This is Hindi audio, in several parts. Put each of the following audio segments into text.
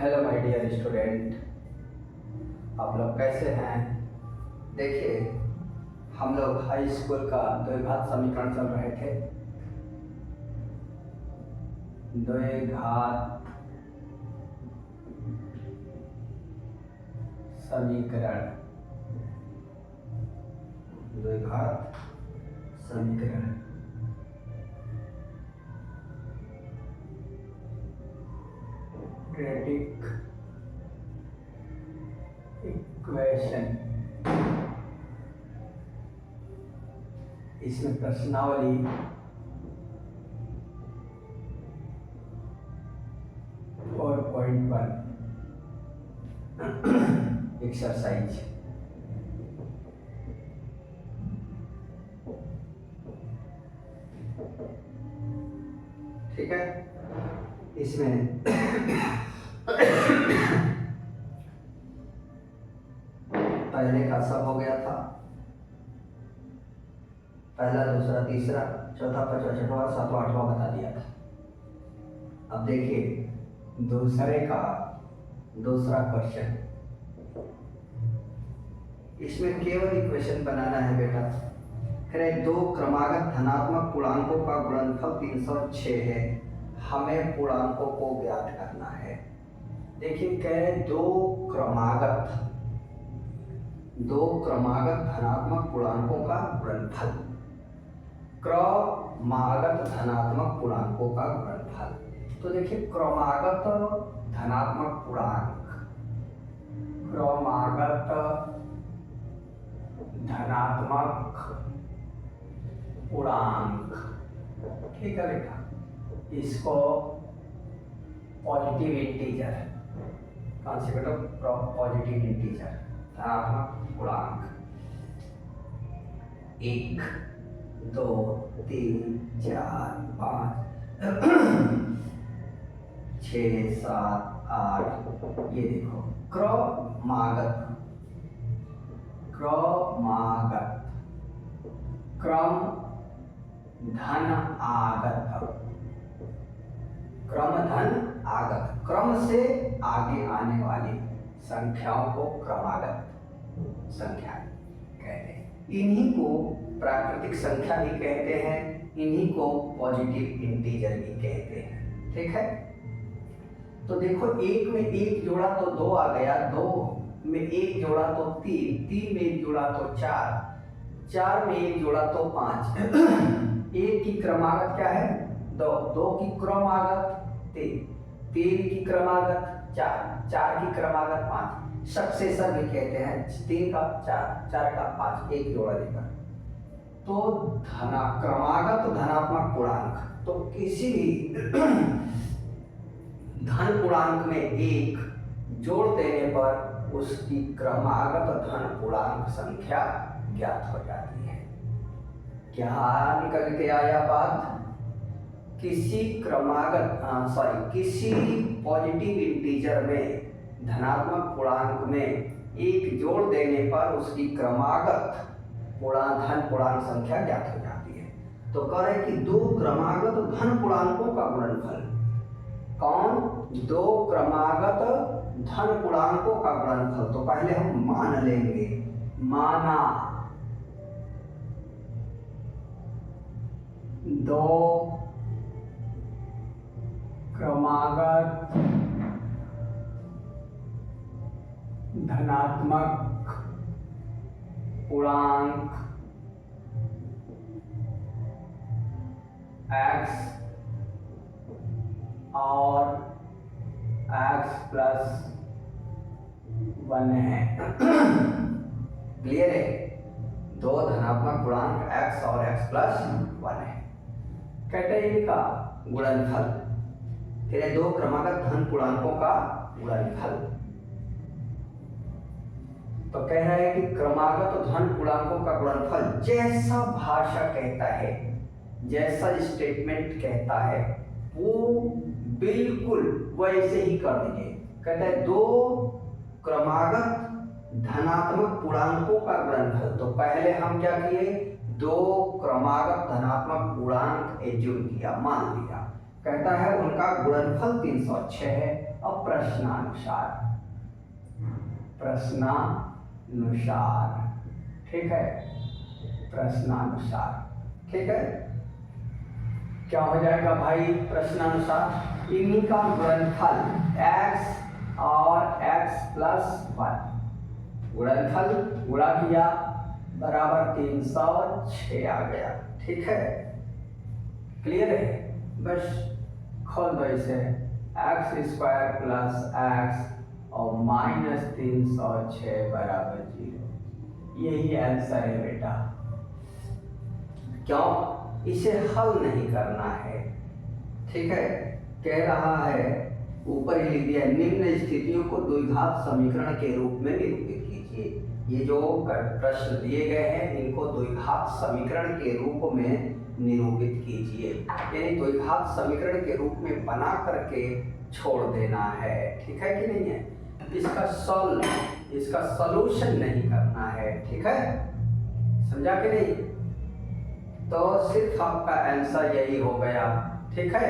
हेलो माय डियर स्टूडेंट, आप लोग कैसे हैं। देखिए, हम लोग हाई स्कूल का द्विघात समीकरण चल रहे थे। द्विघात समीकरण, द्विघात समीकरण। Quadratic equation. इसमें प्रश्नावली 4.1 एक्सरसाइज। ठीक है, इसमें पहले का सब हो गया था, पहला दूसरा तीसरा चौथा पांचवा छठवां सातवां आठवां बता दिया था। अब देखिए दूसरे का दूसरा क्वेश्चन। इसमें केवल इक्वेशन बनाना है बेटा। कह दो क्रमागत धनात्मक पूर्णांकों का गुणनफल 306 है, हमें पूर्णांकों को ज्ञात करना है। देखिए कह रहे दो क्रमागत धनात्मक पूर्णांकों का गुणनफल, क्रमागत धनात्मक पूर्णांकों का गुणनफल। तो देखिए क्रमागत धनात्मक पूर्णांक, क्रमागत धनात्मक पूर्णांक, ठीक है बेटा। इसको positive integer, concept of positive integer, धनात्मक पूर्णांक 1 2 3 4 5 6 7 8। ये देखो क्रमागत, क्रम धन आगत, क्रम धन आगत, क्रम से आगे आने वाली संख्याओं को क्रमागत संख्या कहते हैं। इन्हीं को प्राकृतिक संख्या भी कहते हैं, इन्हीं को पॉजिटिव इंटीजर भी कहते हैं। ठीक है, तो देखो एक में एक जोड़ा तो 2 आ गया, 2 में एक जोड़ा तो 3, 3 में एक जोड़ा तो 4, 4 में एक जोड़ा तो 5। एक की क्रमागत क्या है 2, 2 की क्रमागत 3, 3 की क्रमागत 4, 4 की क्रमागत 5। सक्सेसर भी कहते हैं, 3 का 4, 4 का 5, एक जोड़ा लेकर। तो क्रमागत धनात्मक पूर्णांक, तो किसी भी धन पूर्णांक में एक जोड़ देने पर उसकी क्रमागत धन पूर्णांक संख्या ज्ञात हो जाती है। क्या निकल के आया बात? किसी पॉजिटिव इंटीजर में धनात्मक पूर्णांक में एक जोड़ देने पर उसकी क्रमागत धन पूर्णांक संख्या ज्ञात हो जाती है। तो कह रहे कि दो क्रमागत धन पूर्णांकों का गुणनफल, कौन? दो क्रमागत धन पूर्णांकों का गुणनफल। तो पहले हम मान लेंगे, माना दो क्रमागत धनात्मक पूर्णांक x और x प्लस 1 है। क्लियर है? दो धनात्मक पूर्णांक x और x प्लस 1 है। कैटेगरी का गुणनफल, फिर दो क्रमागत धन पूर्णांकों का गुणनफल। तो कह रहा है कि क्रमागत धन पूर्णांकों का गुणनफल जैसा भाषा कहता है, जैसा स्टेटमेंट कहता है, वो बिल्कुल वैसे ही कर दीजिए। कहता है दो क्रमागत धनात्मक पूर्णांकों का गुणनफल। तो पहले हम क्या किए, दो क्रमागत धनात्मक पूर्णांक एज्यूम किया, मान लिया। कहता है उनका गुणनफल 306 है अब प्रश्नानुसार, प्रश्नानुसार, ठीक है, प्रश्नानुसार, ठीक है। क्या हो जाएगा भाई प्रश्नानुसार? इन्हीं का गुणनफल x और x प्लस 1, गुणनफल गुणा किया बराबर 306 आ गया, ठीक है। क्लियर है? बस खोल दो इसे, x² प्लस x और माइनस 306 बराबर 0। यही आंसर है बेटा। क्यों? इसे हल नहीं करना है, ठीक है। कह रहा है, ऊपर ही लिख दिया, निम्न स्थितियों को द्विघात समीकरण के रूप में निरूपित कीजिए। ये जो प्रश्न दिए गए हैं इनको द्विघात समीकरण के रूप में निरूपित कीजिए, यानी द्विघात समीकरण के रूप में बना करके छोड़ देना है, ठीक है कि नहीं है। इसका सॉल्यूशन नहीं करना है, ठीक है, समझा कि नहीं। तो सिर्फ आपका आंसर यही हो गया, ठीक है,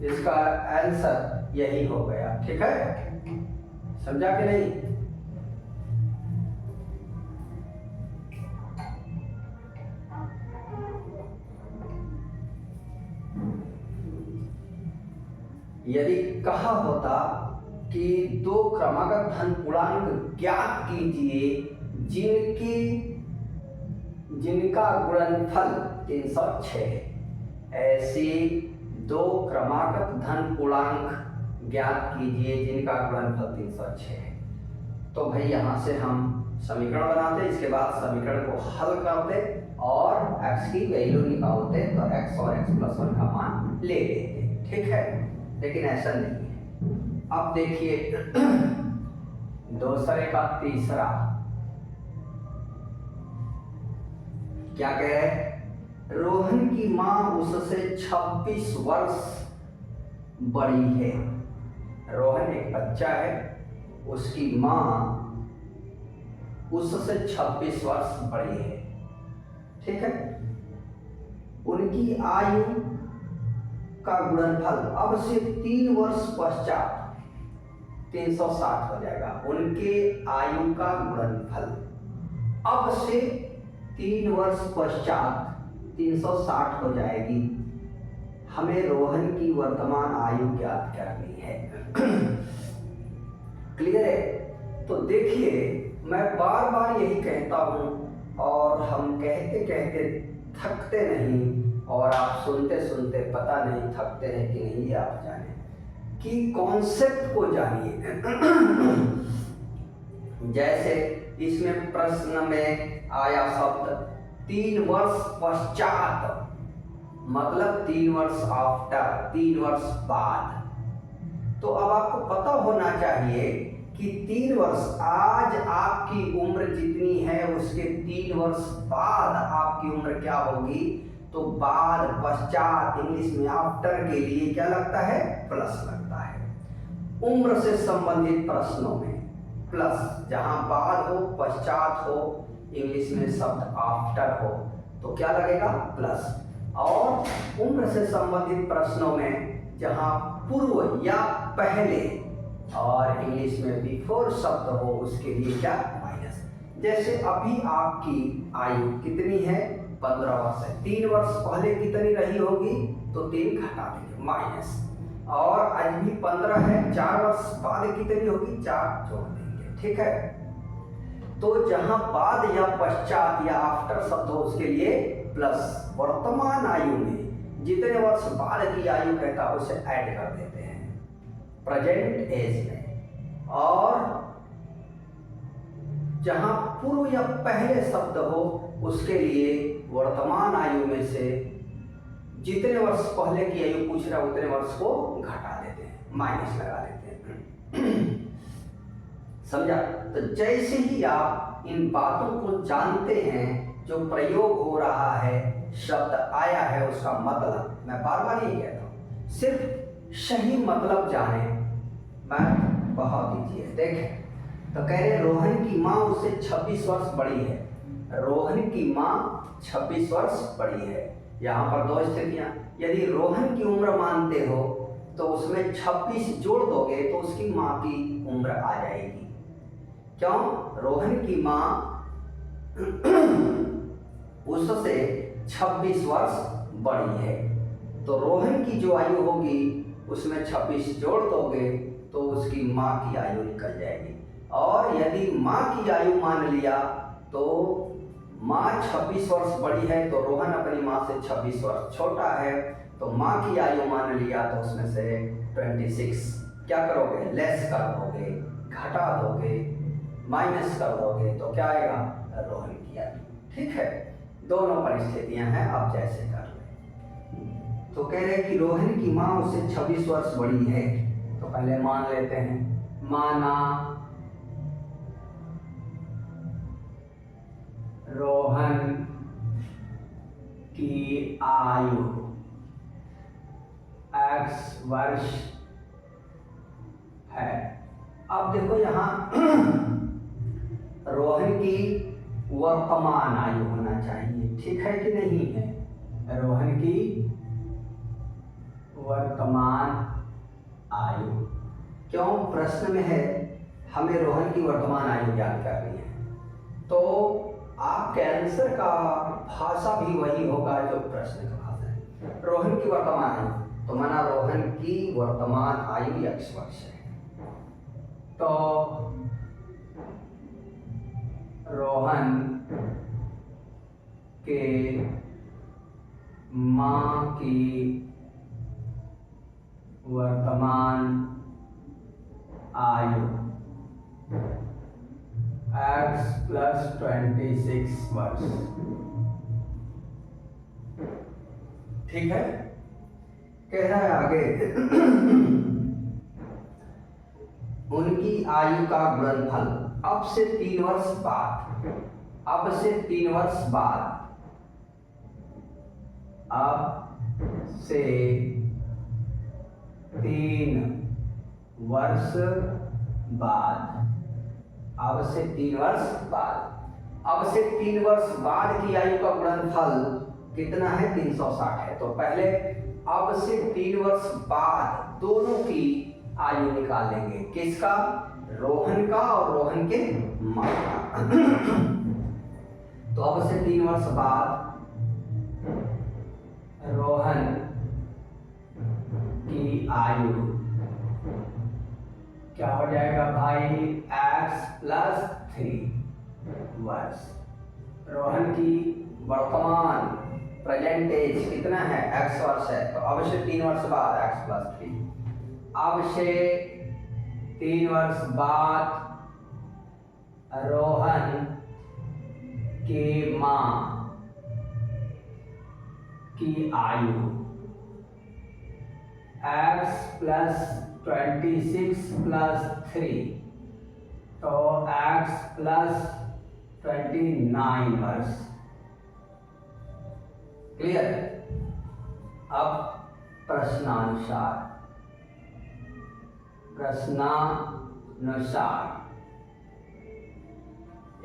इसका आंसर यही हो गया, ठीक है, समझा कि नहीं। यदि कहा होता कि दो क्रमागत धन पूर्णांक ज्ञात कीजिए जिनका गुणनफल 306 है, ऐसे दो क्रमागत धन पूर्णांक ज्ञात कीजिए जिनका गुणनफल 306 है, तो भाई यहाँ से हम समीकरण बनाते, इसके बाद समीकरण को हल करते और x की वैल्यू निकालते, तो x और x प्लस 1 का मान ले लेते, ठीक है। लेकिन ऐसा नहीं है। अब देखिए दूसरे का तीसरा क्या कह रहे हैं? रोहन की मां उससे 26 वर्ष बड़ी है। रोहन एक बच्चा है, उसकी मां उससे 26 वर्ष बड़ी है, ठीक है। उनकी आयु का गुणनफल अब से 3 वर्ष पश्चात 360 हो जाएगा। उनके आयु का गुणनफल अब से 3 वर्ष पश्चात 360 हो जाएगी। हमें रोहन की वर्तमान आयु ज्ञात करनी है। क्लियर है? तो देखिए, मैं बार बार यही कहता हूं और हम कहते कहते थकते नहीं, और आप सुनते सुनते पता नहीं थकते हैं कि नहीं, आप जाने कि कॉन्सेप्ट को जानिए। जैसे इसमें प्रश्न में आया शब्द 3 वर्ष पश्चात, मतलब 3 वर्ष आफ्टर, 3 वर्ष बाद। तो अब आपको पता होना चाहिए कि 3 वर्ष, आज आपकी उम्र जितनी है उसके 3 वर्ष बाद आपकी उम्र क्या होगी। तो बाद, पश्चात, इंग्लिश में आफ्टर के लिए क्या लगता है? प्लस लगता है। उम्र से संबंधित प्रश्नों में प्लस, जहां बाद हो, पश्चात हो, इंग्लिश में शब्द आफ्टर हो, तो क्या लगेगा? प्लस। और उम्र से संबंधित प्रश्नों में जहां पूर्व या पहले और इंग्लिश में बिफोर शब्द हो, उसके लिए क्या? माइनस। जैसे अभी आपकी आयु कितनी है? 15 वर्ष है। 3 वर्ष पहले कितनी रही होगी? तो 3 घटा देंगे, माइनस। और आज भी 15 है, 4 वर्ष बाद कितनी होगी? 4 जोड़ देंगे, ठीक है। तो जहां बाद या पश्चात या आफ्टर शब्द हो उसके लिए प्लस। वर्तमान आयु में जितने वर्ष बाद की आयु कहता है उसे ऐड कर देते हैं प्रेजेंट एज में। और जहां पूर्व या पहले शब्द हो उसके लिए वर्तमान आयु में से जितने वर्ष पहले की आयु पूछ रहा है उतने वर्ष को घटा देते हैं, माइनस लगा देते हैं। समझा? तो जैसे ही आप इन बातों को जानते हैं, जो प्रयोग हो रहा है, शब्द आया है, उसका मतलब, मैं बार बार यही कहता हूं, सिर्फ सही मतलब जाने, मैं बहुत कीजिए। देखें, तो कह रहे रोहन की माँ उससे 26 वर्ष बड़ी है। रोहन की माँ 26 वर्ष बड़ी है। यहाँ पर दो स्थितियां, यदि रोहन की उम्र मानते हो तो उसमें 26 जोड़ दोगे तो उसकी माँ की उम्र आ जाएगी। क्यों? रोहन की माँ उससे 26 वर्ष बड़ी है, तो रोहन की जो आयु होगी उसमें 26 जोड़ दोगे तो उसकी माँ की आयु निकल जाएगी। और यदि माँ की आयु मान लिया तो माँ 26 वर्ष बड़ी है तो रोहन अपनी माँ से 26 वर्ष छोटा है, तो माँ की आयु मान लिया तो उसमें से 26 क्या करोगे? लेस कर दोगे, घटा दोगे, माइनस कर दोगे, तो क्या आएगा? रोहन की आयु। ठीक है, दोनों परिस्थितियां हैं, आप जैसे कर ले। तो कह रहे कि रोहन की माँ उससे 26 वर्ष बड़ी है, तो पहले मान लेते हैं। माना रोहन की आयु x वर्ष है। अब देखो यहाँ रोहन की वर्तमान आयु होना चाहिए, ठीक है कि नहीं है? रोहन की वर्तमान आयु, क्यों? प्रश्न में है हमें रोहन की वर्तमान आयु ज्ञात करनी है, तो आपके आंसर का भाषा भी वही होगा जो प्रश्न का भाषा है। रोहन की वर्तमान आयु, तो माना रोहन की वर्तमान आयु x वर्ष है, तो रोहन के माँ की वर्तमान आयु x + 26 वर्ष। ठीक है, कह रहा है आगे उनकी आयु का गुणनफल अब से 3 वर्ष बाद, अब से 3 वर्ष बाद, अब से 3 वर्ष बाद, अब से 3 वर्ष बाद, अब से 3 वर्ष बाद की आयु का गुणनफल कितना है? 360 है। तो पहले अब से 3 वर्ष बाद दोनों की आयु निकाल लेंगे, किसका? रोहन का और रोहन के माँ का। तो अब से 3 वर्ष बाद रोहन की आयु क्या हो जाएगा भाई? x + 3 वर्ष। रोहन की वर्तमान प्रेजेंट एज कितना है? x वर्ष है, तो अब से 3 वर्ष बाद x + 3, अब से 3 वर्ष बाद रोहन की माँ की आयु x + 26 + 3, तो x + 29 वर्ष। क्लियर? अब प्रश्नानुसार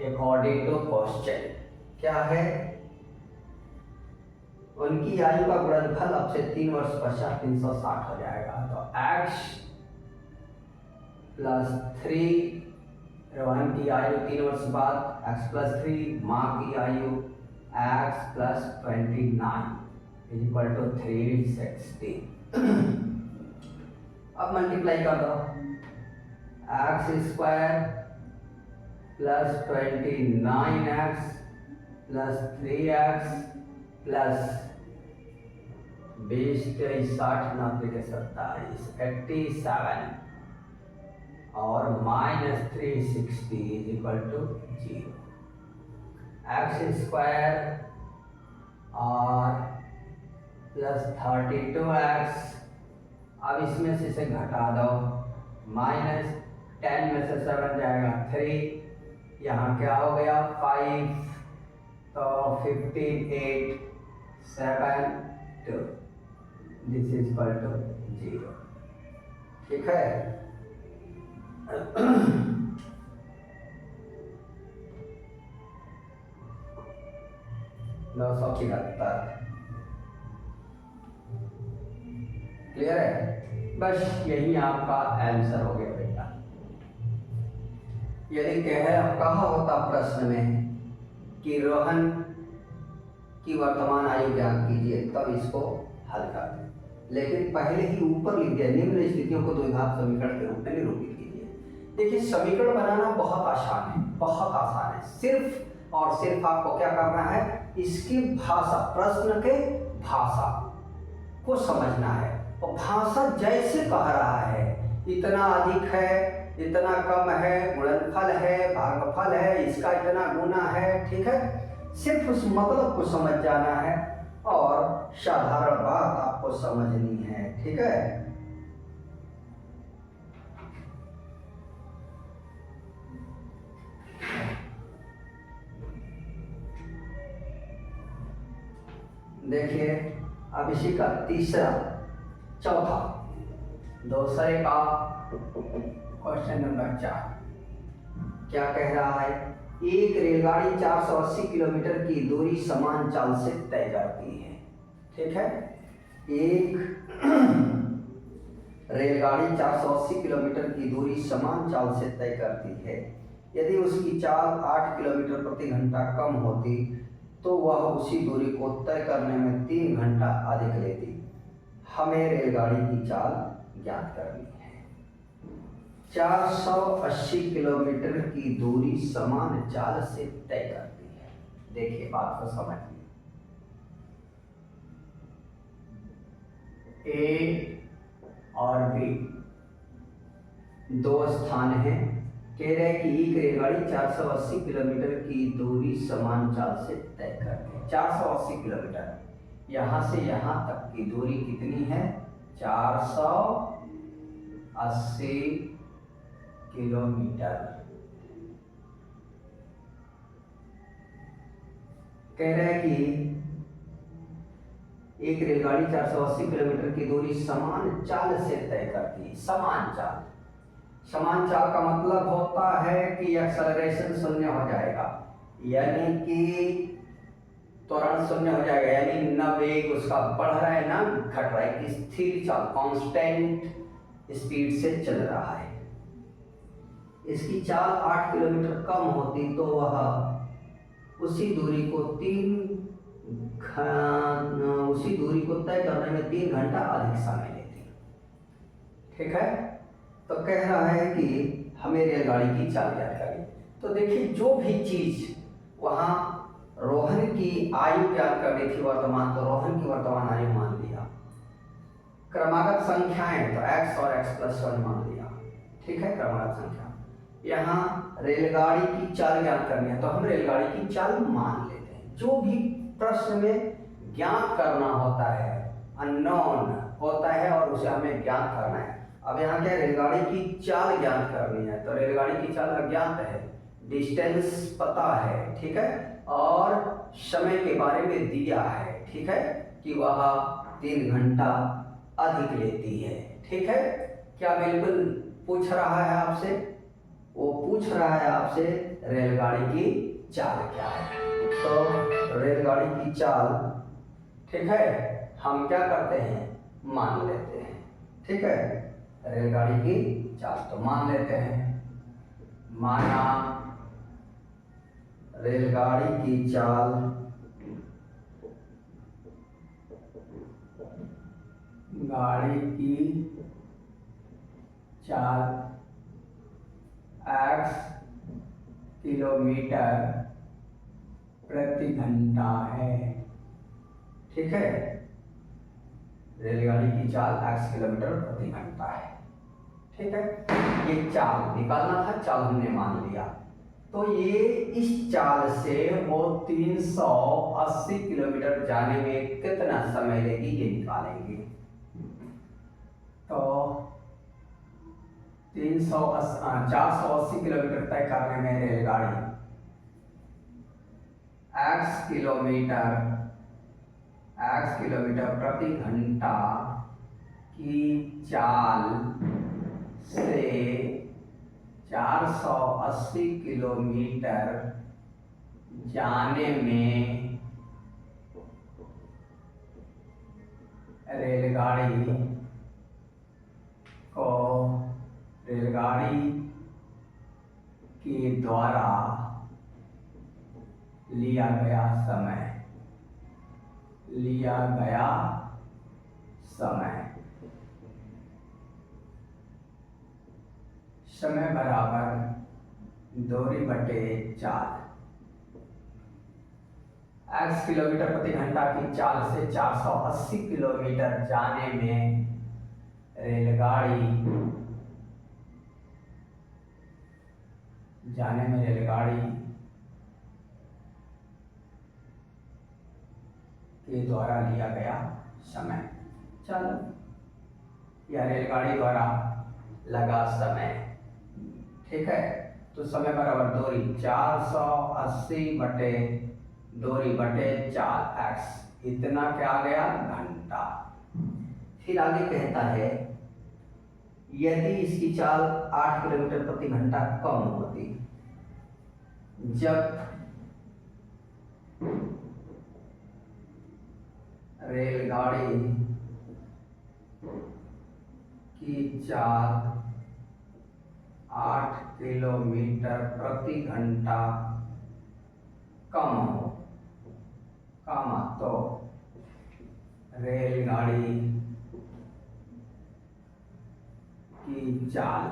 अकॉर्डिंग टू क्वेश्चन क्या है? उनकी आयु का गुणनफल अब से 3 वर्ष पश्चात 360 हो जाएगा, तो x + 3 रोहन की आयु 3 वर्ष बाद, x + 3 माँ की आयु x + 29 = 360। अब मल्टीप्लाई कर दो, x² + 29x + 3x + 20 23 60 9 27 87 और -360 = 0। x² और +32x, अब इसमें से इसे घटा दो, -10 में से 7 जाएगा 3, यहाँ क्या हो गया? 5, तो 15 8 7 2, दिस इज इक्वल टू 0। ठीक है। 973 क्लियर है? बस यही आपका आंसर हो गया बेटा। यदि कहा होता प्रश्न में कि रोहन की वर्तमान आयु ज्ञात कीजिए, तब इसको हल कर दें, लेकिन पहले ही ऊपर लिख दिया निम्न स्थितियों को द्विघात समीकरण के रूप में निरूपित कीजिए। देखिए समीकरण बनाना बहुत आसान है, बहुत आसान है। सिर्फ और सिर्फ आपको क्या करना है, इसकी भाषा, प्रश्न के भाषा को समझना है। और भाषा जैसे कह रहा है, इतना अधिक है, इतना कम है, गुणनफल है, भागफल है, इसका इतना गुना है, ठीक है। सिर्फ उस मतलब को समझ जाना है और साधारण बात आपको समझनी है, ठीक है। देखिए अब इसी का चौथा दूसरे का क्वेश्चन नंबर 4 क्या कह रहा है, एक रेलगाड़ी 480 किलोमीटर की दूरी समान चाल से तय करती है, ठीक है। एक रेलगाड़ी 480 किलोमीटर की दूरी समान चाल से तय करती है। यदि उसकी चाल 8 किलोमीटर प्रति घंटा कम होती तो वह उसी दूरी को तय करने में 3 घंटा अधिक लेती। हमें रेलगाड़ी की चाल ज्ञात करनी है। 480 किलोमीटर की दूरी समान चाल से तय करती है। देखिए बात को समझिए, ए और बी दो स्थान हैं। कह रहे हैं कि एक रेलगाड़ी 480 किलोमीटर की दूरी समान चाल से तय करती है। 480 किलोमीटर, यहाँ से यहाँ तक की दूरी कितनी है, 480 किलोमीटर। कह रहे हैं कि एक रेलगाड़ी 480 किलोमीटर की दूरी समान चाल से तय करती है। समान चाल, समान चाल का मतलब होता है कि एक्सेलरेशन शून्य हो जाएगा, यानी कि त्वरण शून्य हो जाएगा, यानी न वेग उसका बढ़ रहा है ना घट रहा है, कि स्थिर चाल, कांस्टेंट स्पीड से चल रहा है। इसकी चाल 8 किलोमीटर कम होती तो वह उसी दूरी को तय करने में 3 घंटा अधिक समय लेती, ठीक है। तो कह रहा है कि हमें रेलगाड़ी की चाल ज्ञात करें। तो देखिए जो भी चीज वहां रोहन की आयु ज्ञात करनी थी वर्तमान, तो रोहन की वर्तमान आयु मान लिया। क्रमागत संख्याएं तो x और x+1 मान लिया, ठीक है, क्रमागत संख्या। यहाँ रेलगाड़ी की चाल ज्ञात करनी है तो हम रेलगाड़ी की चाल मान लेते हैं। जो भी प्रश्न में ज्ञात करना होता है, अननोन होता है और उसे हमें ज्ञात करना है। अब यहाँ क्या, रेलगाड़ी की चाल ज्ञात करनी है, तो रेलगाड़ी की चाल अज्ञात है, डिस्टेंस पता है, ठीक है, और समय के बारे में दिया है, ठीक है, कि वह 3 घंटा अधिक लेती है, ठीक है। क्या बिल्कुल पूछ रहा है आपसे, वो पूछ रहा है आपसे रेलगाड़ी की चाल क्या है। तो रेलगाड़ी की चाल, ठीक है, हम क्या करते हैं, मान लेते हैं, ठीक है। रेलगाड़ी की चाल तो मान लेते हैं। माना रेलगाड़ी की चाल x किलोमीटर प्रति घंटा है, ठीक है। रेलगाड़ी की चाल x किलोमीटर प्रति घंटा है, ठीक है। ये चाल निकालना था, चाल हमने मान लिया। तो ये इस चाल से वो 380 किलोमीटर जाने में कितना समय लेगी ये निकालेंगे। तो 480 किलोमीटर तय करने में रेलगाड़ी x किलोमीटर प्रति घंटा की चाल से 480 किलोमीटर जाने में रेलगाड़ी द्वारा लिया गया समय बराबर दूरी बटे चाल। x किलोमीटर प्रति घंटा की चाल से 480 किलोमीटर जाने में रेलगाड़ी के द्वारा लिया गया समय, चलो, या रेलगाड़ी द्वारा लगा समय, ठीक है। तो समय बराबर दूरी 480 बटे दूरी बटे चाल x, इतना क्या आ गया, घंटा। फिर आगे कहता है यदि इसकी चाल 8 किलोमीटर प्रति घंटा कम होती, जब रेलगाड़ी की चाल 8 किलोमीटर प्रति घंटा कम हो, तो रेलगाड़ी की चाल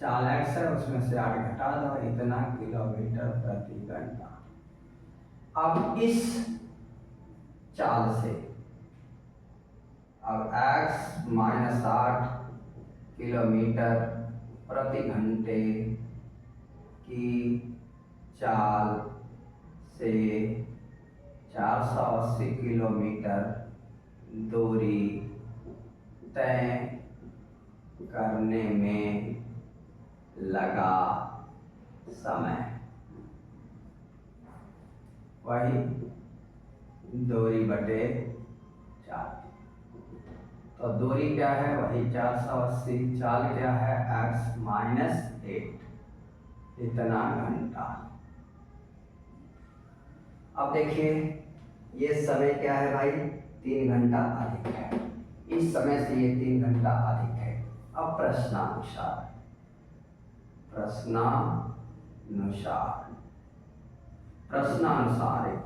x है, उसमें से 8 घटा दो, इतना किलोमीटर प्रति घंटा। अब इस चाल से अब x माइनस 8 किलोमीटर प्रति घंटे की चाल से 480 किलोमीटर दूरी तय करने में लगा समय, वही दूरी बटे 4। तो दूरी क्या है, वही 480, चाल क्या है, x माइनस 8, इतना घंटा। अब देखिए ये समय क्या है भाई, 3 घंटा अधिक है, इस समय से ये 3 घंटा अधिक है। अब प्रश्नानुसार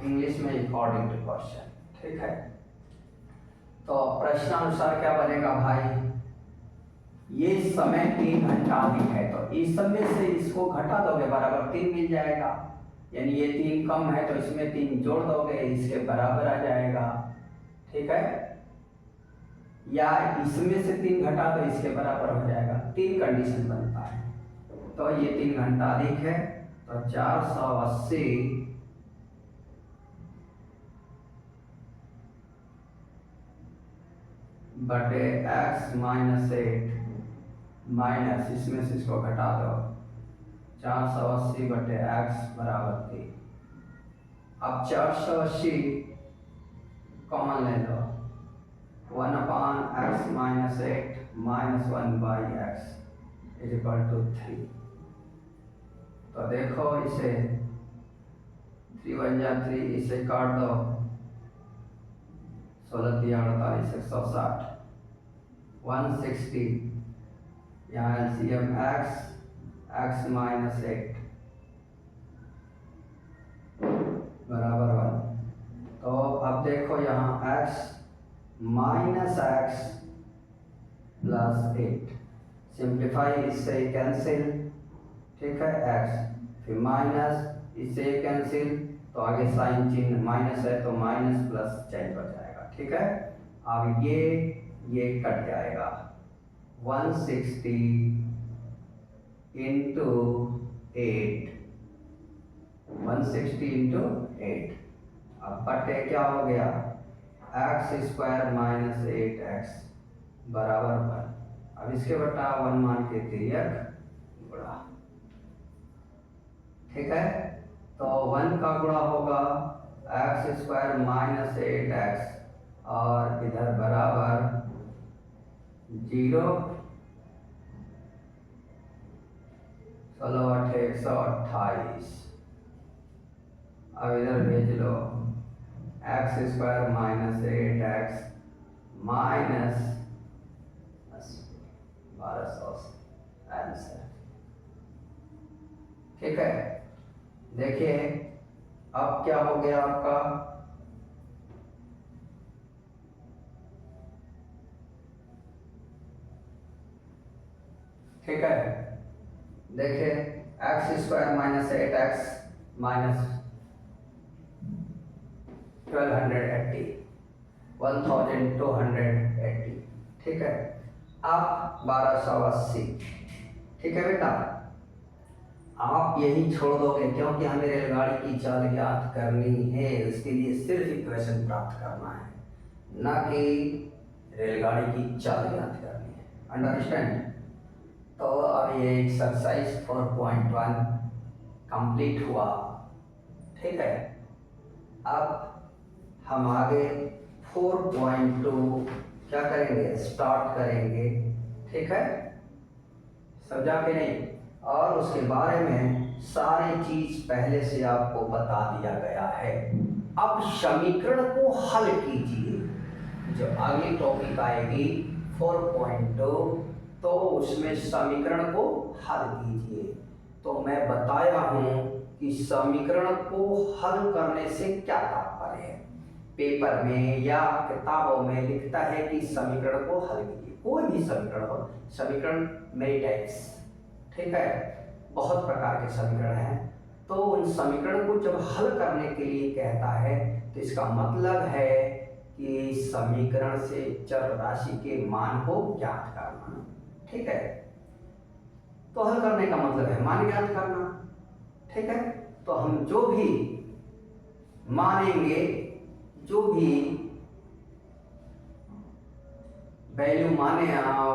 इंग्लिश में अकॉर्डिंग टू क्वेश्चन, ठीक है। तो प्रश्नानुसार क्या बनेगा भाई, ये समय 3 घंटा अधिक है, तो इस समय से इसको घटा दोगे बराबर 3 मिल जाएगा, यानी ये 3 कम है तो इसमें 3 जोड़ दोगे, इसके बराबर आ जाएगा, ठीक है। या इसमें से 3 घटा तो इसके बराबर हो जाएगा, 3 कंडीशन बनता है। तो ये 3 घंटा अधिक है, तो 480 बटे x माइनस 8 माइनस इसमें से इसको घटा दो, 480 बटे x बराबर 3। अब 480 कॉमन ले लो, 1 upon x minus 8 minus 1 by x is equal to 3। तो देखो इसे 3 1 जा 3, इसे काट दो, 16 3 48 160 160, यहाँ एलसीएम x माइनस 8 बराबर 1। तो अब देखो यहाँ x minus x plus 8, simplify, इससे कैंसिल, ठीक है, x फिर माइनस, इससे कैंसिल, तो आगे साइन चिन्ह माइनस है तो माइनस प्लस चेंज हो जाएगा, ठीक है। अब ये कट जाएगा, 160 इंटू 8, 160 इंटू 8, अब बटे क्या हो गया, x स्क्वायर माइनस 8x बराबर 1। अब इसके बटा 1 मान के तिर्यक गुणा, ठीक है। तो 1 का गुणा होगा x स्क्वायर माइनस 8x और इधर बराबर 0, 16 8 128। अब इधर भेज लो, x square minus 8x minus 1200 answer. ठीक है, देखिए अब क्या हो गया आपका, ठीक है, देखिए x² माइनस 8x माइनस 1280 1280, ठीक है, अब 1280, ठीक है बेटा, आप यही छोड़ दोगे क्योंकि हमें रेलगाड़ी की चाल ज्ञात करनी है, उसके लिए सिर्फ इक्वेशन प्राप्त करना है, ना कि रेलगाड़ी की चाल ज्ञात करनी है। अंडरस्टैंड? तो अब ये एक्सरसाइज 4.1 कंप्लीट हुआ, ठीक है। अब हम आगे 4.2 क्या करेंगे, स्टार्ट करेंगे, ठीक है, समझा कि नहीं? और उसके बारे में सारी चीज पहले से आपको बता दिया गया है। अब समीकरण को हल कीजिए, जो अगली टॉपिक आएगी 4.2, तो उसमें समीकरण को हल कीजिए। तो मैं बताया हूं कि समीकरण को हल करने से क्या तात्पर्य है। पेपर में या किताबों में लिखता है कि समीकरण को हल कीजिए, कोई भी समीकरण हो, समीकरण मेरी टाइप्स, ठीक है, बहुत प्रकार के समीकरण हैं। तो उन समीकरण को जब हल करने के लिए कहता है तो इसका मतलब है कि समीकरण से चर राशि के मान को ज्ञात करना, ठीक है। तो हल करने का मतलब है मान ज्ञात करना, ठीक है। तो हम जो भी मानेंगे, जो भी वैल्यू माने,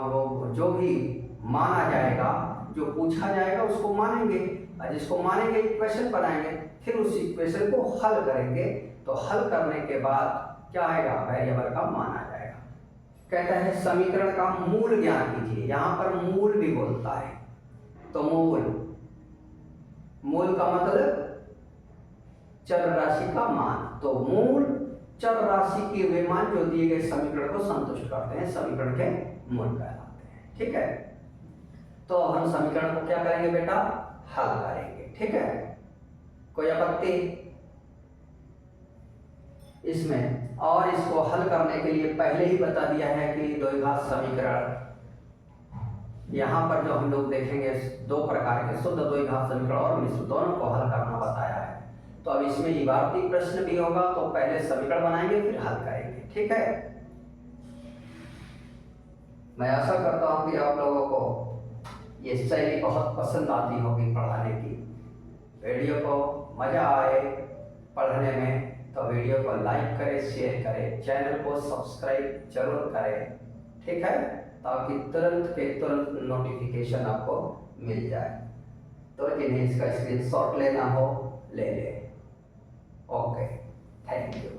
वो जो भी माना जाएगा, जो पूछा जाएगा उसको मानेंगे, और जिसको मानेंगे इक्वेशन बनाएंगे, फिर उस इक्वेशन को हल करेंगे। तो हल करने के बाद क्या आएगा, वेरिएबल का मान आ जाएगा। कहता है समीकरण का मूल ज्ञात कीजिए, यहाँ पर मूल भी बोलता है। तो मूल का मतलब चर राशि का मान, तो मूल चर राशि के वे मान जो दिए गए समीकरण को संतुष्ट करते हैं, समीकरण के मूल कहलाते हैं, ठीक है। तो हम समीकरण को क्या करेंगे बेटा, हल करेंगे, ठीक है। कोई आपत्ति इसमें? और इसको हल करने के लिए पहले ही बता दिया है कि द्विघात समीकरण, यहाँ पर जो हम लोग देखेंगे दो प्रकार के, शुद्ध द्विघात समीकरण और मिश्र, दोनों को हल करना बताया है। तो अब इसमें इबारती प्रश्न भी होगा, तो पहले समीकरण बनाएंगे फिर हल करेंगे, ठीक है। मैं आशा करता हूँ कि आप लोगों को ये शैली बहुत पसंद आती होगी पढ़ाने की। वीडियो को मजा आए पढ़ने में तो वीडियो को लाइक करें, शेयर करें, चैनल को सब्सक्राइब जरूर करें, ठीक है, ताकि तुरंत के तुरंत नोटिफिकेशन आपको मिल जाए। तो जिन्हें इसका स्क्रीनशॉट लेना हो ले लें। Okay, thank you.